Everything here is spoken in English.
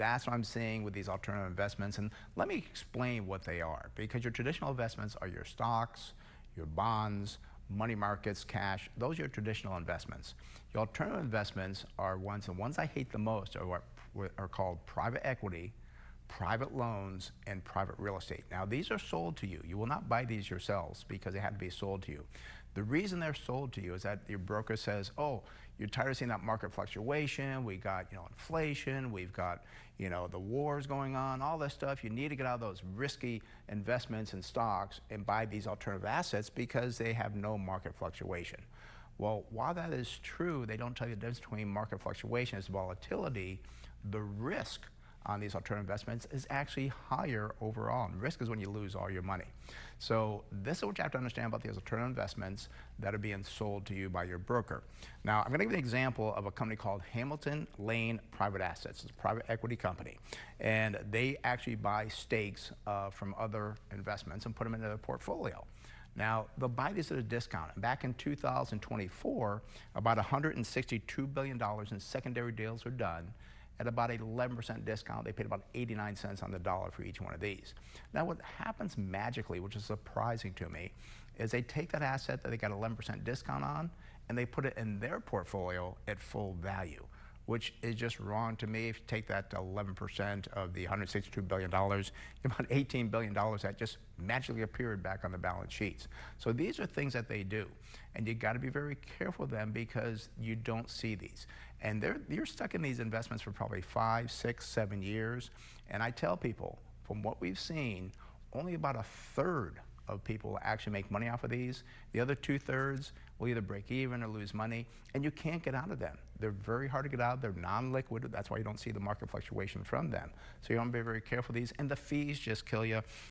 That's what I'm seeing with these alternative investments. And let me explain what they are, because your traditional investments are your stocks, your bonds, money markets, cash. Those are your traditional investments. Your alternative investments are the ones I hate the most are what are called private equity, private loans, and private real estate. Now, these are sold to you. You will not buy these yourselves because they have to be sold to you. The reason they're sold to you is that your broker says, oh, you're tired of seeing that market fluctuation, we got, inflation, we've got, the wars going on, all this stuff. You need to get out of those risky investments in stocks and buy these alternative assets because they have no market fluctuation. Well, while that is true, they don't tell you the difference between market fluctuation and volatility. The risk on these alternative investments is actually higher overall. And risk is when you lose all your money. So this is what you have to understand about these alternative investments that are being sold to you by your broker. Now, I'm going to give you an example of a company called Hamilton Lane Private Assets. It's a private equity company. And they actually buy stakes from other investments and put them into their portfolio. Now, they'll buy these at a discount. And back in 2024, about $162 billion in secondary deals were done at about 11% discount. They paid about 89 cents on the dollar for each one of these. Now, what happens magically, which is surprising to me, is they take that asset that they got 11% discount on, and they put it in their portfolio at full value, which is just wrong to me. If you take that to 11% of the $162 billion, about $18 billion that just magically appeared back on the balance sheets. So these are things that they do. And you got to be very careful of them because you don't see these. And you're stuck in these investments for probably 5, 6, 7 years. And I tell people, from what we've seen, only about a third of people actually make money off of these. The other 2/3 will either break even or lose money, and you can't get out of them. They're very hard to get out. They're non-liquid. That's why you don't see the market fluctuation from them. So you want to be very careful of these, and the fees just kill you.